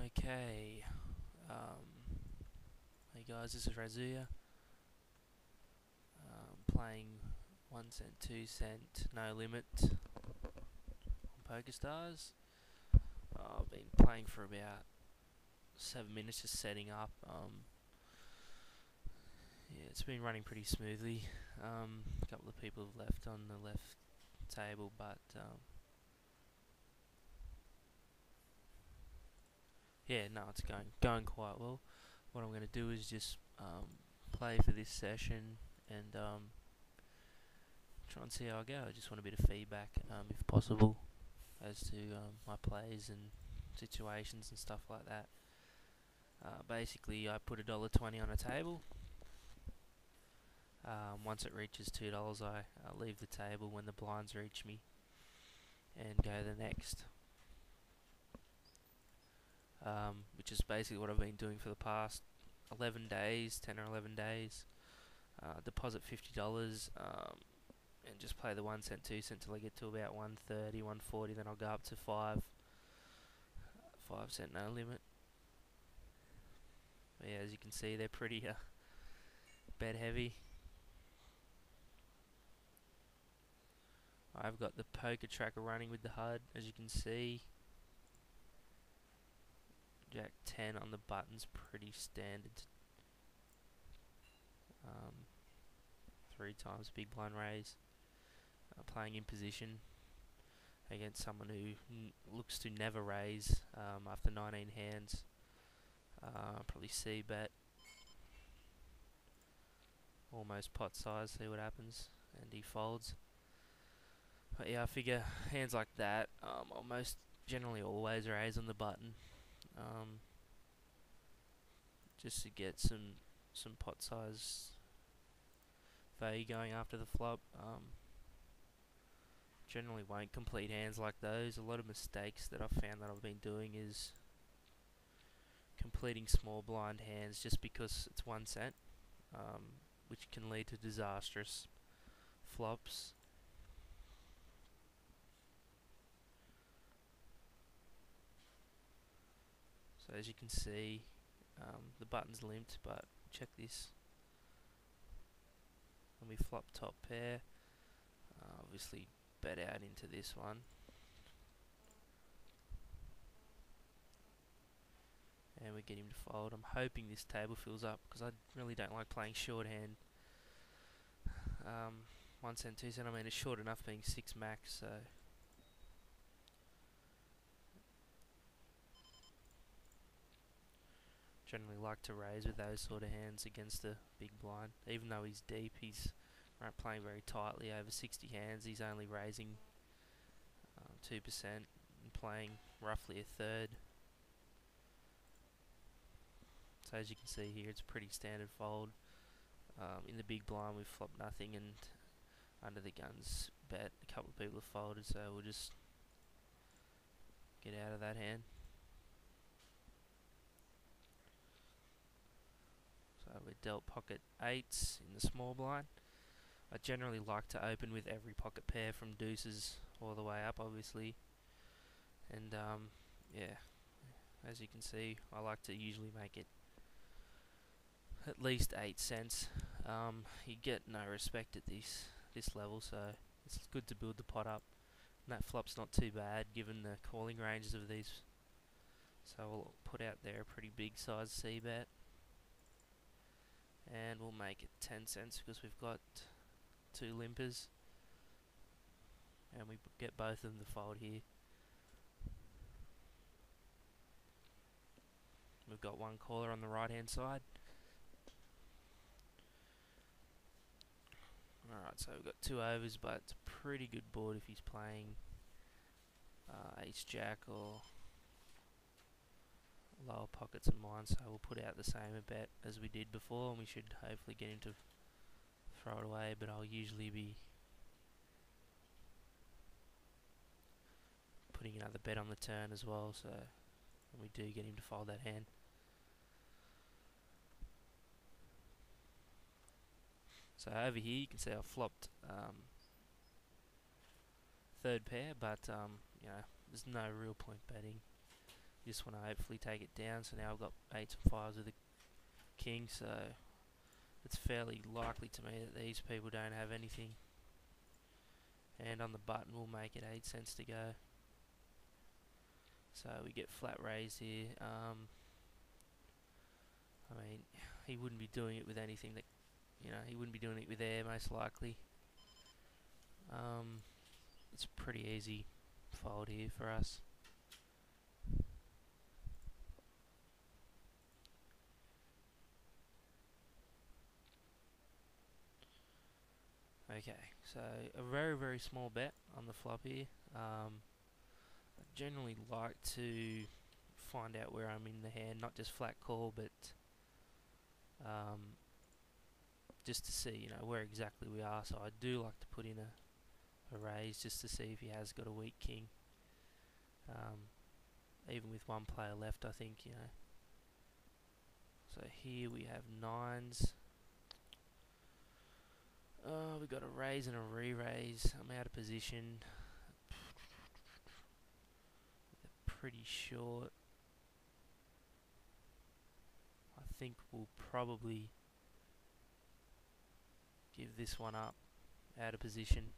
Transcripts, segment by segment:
Okay. Hey guys, this is Razuya. Playing 1 cent, 2 cent, no limit on Pokerstars. I've been playing for about 7 minutes, just setting up. Yeah, it's been running pretty smoothly. A couple of people have left on the left table, but yeah, no, it's going quite well. What I'm going to do is just play for this session and try and see how I go. I just want a bit of feedback, if possible, as to my plays and situations and stuff like that. Basically, I put $1.20 on a table. Once it reaches $2, I leave the table when the blinds reach me and go the next. Which is basically what I've been doing for the past 11 days, 10 or 11 days. Deposit $50 and just play the 1 cent, 2 cent till I get to about 130, 140. Then I'll go up to 5 cent no limit. But yeah, as you can see, they're pretty bet heavy. I've got the poker tracker running with the HUD, as you can see. Jack 10 on the button's pretty standard. 3 times big blind raise. Playing in position against someone who looks to never raise after 19 hands. Probably C-bet. Almost pot size, see what happens. And he folds. But yeah, I figure hands like that, I'll most generally always raise on the button. Just to get some pot size value going after the flop. Generally won't complete hands like those. A lot of mistakes that I've found that I've been doing is completing small blind hands just because it's 1 cent, which can lead to disastrous flops. So as you can see, the button's limped, but check this. When we flop top pair, obviously bet out into this one. And we get him to fold. I'm hoping this table fills up because I really don't like playing shorthand. 1 cent, 2 cent, I mean it's short enough being 6 max, so generally like to raise with those sort of hands against the big blind. Even though he's deep, he's playing very tightly over 60 hands. He's only raising 2% and playing roughly a third. So as you can see here, it's a pretty standard fold. In the big blind we've flopped nothing, and under the guns bet a couple of people have folded, so we'll just get out of that hand. So we're dealt pocket 8s in the small blind. I generally like to open with every pocket pair from deuces all the way up, obviously. And yeah, as you can see, I like to usually make it at least 8 cents. You get no respect at this level, so it's good to build the pot up. And that flop's not too bad given the calling ranges of these. So we'll put out there a pretty big size C-bet. And we'll make it 10 cents because we've got 2 limpers. And we get both of them to fold here. We've got one caller on the right hand side. Alright, so we've got 2 overs, but it's a pretty good board if he's playing ace-jack or lower pockets than mine, so we'll put out the same a bet as we did before, and we should hopefully get him to throw it away, but I'll usually be putting another bet on the turn as well, so when we do get him to fold that hand. So over here you can see I've flopped third pair, but you know, there's no real point betting. Just want to hopefully take it down. So now I've got 8s and 5s with a king, so it's fairly likely to me that these people don't have anything. And on the button we'll make it 8 cents to go. So we get flat raised here. I mean, he wouldn't be doing it with anything that, he wouldn't be doing it with air most likely. It's a pretty easy fold here for us. Okay, so a very, very small bet on the flop here. I generally like to find out where I'm in the hand, not just flat call, but just to see, where exactly we are. So I do like to put in a raise just to see if he has got a weak king. Even with one player left, I think, So here we have 9s. We got a raise and a re-raise. I'm out of position. They're pretty short. I think we'll probably give this one up out of position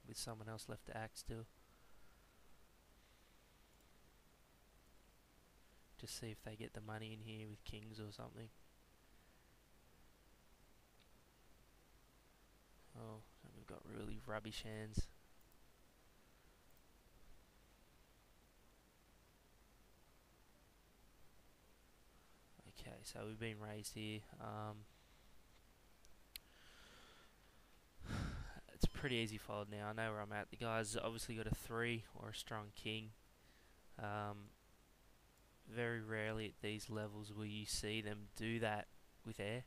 with someone else left to act still. Just see if they get the money in here with kings or something. Oh, we've got really rubbish hands. Okay, so we've been raised here. It's a pretty easy fold now. I know where I'm at. The guy's obviously got a 3 or a strong king. Very rarely at these levels will you see them do that with air.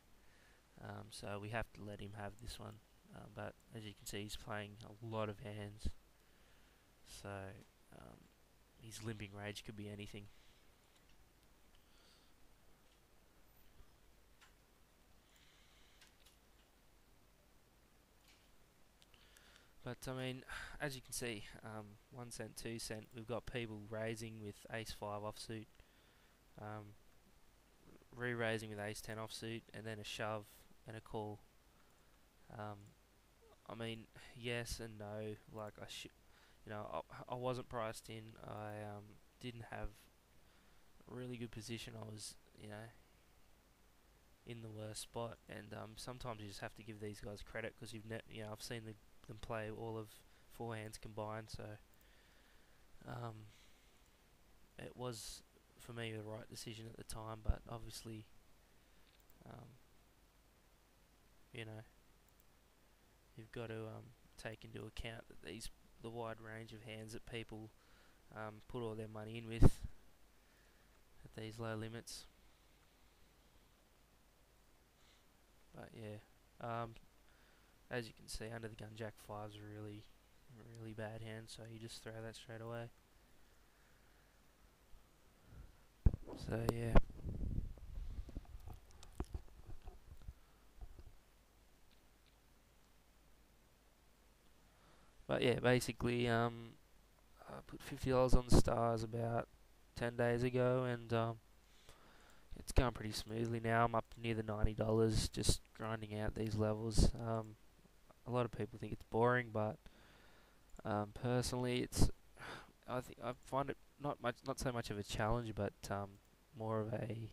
So we have to let him have this one. But as you can see, he's playing a lot of hands. So his limping rage could be anything. But I mean, as you can see, 1 cent, 2 cent, we've got people raising with ace-5 offsuit, re-raising with ace-10 offsuit, and then a shove and a call. I mean, yes and no. Like I wasn't priced in. I didn't have a really good position. I was, in the worst spot. And sometimes you just have to give these guys credit because I've seen them play all of 4 hands combined. So it was for me the right decision at the time. But obviously, you've got to take into account that the wide range of hands that people put all their money in with at these low limits. But yeah, as you can see, under the gun jack 5's a really, really bad hand, so you just throw that straight away. So yeah. But yeah, basically, I put $50 on the stars about 10 days ago, and it's going pretty smoothly now. I'm up near the $90, just grinding out these levels. A lot of people think it's boring, but personally, I find it not so much of a challenge, but more of a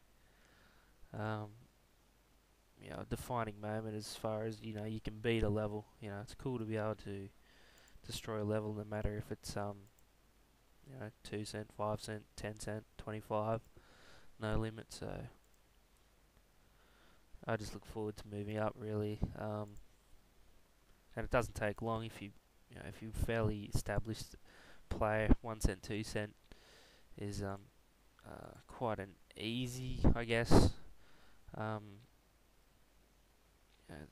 defining moment as far as you can beat a level. It's cool to be able to destroy a level, no matter if it's 2 cent, 5 cent, 10 cent, 25, no limit. So I just look forward to moving up, really. And it doesn't take long if if you're fairly established player. 1 cent, 2 cent is quite an easy, I guess.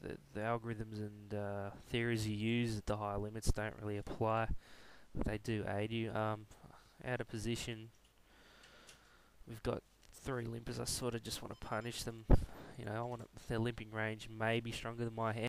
The algorithms and theories you use at the higher limits don't really apply, but they do aid you. Out of position, we've got 3 limpers. I sort of just want to punish them. I want their limping range may be stronger than my hand.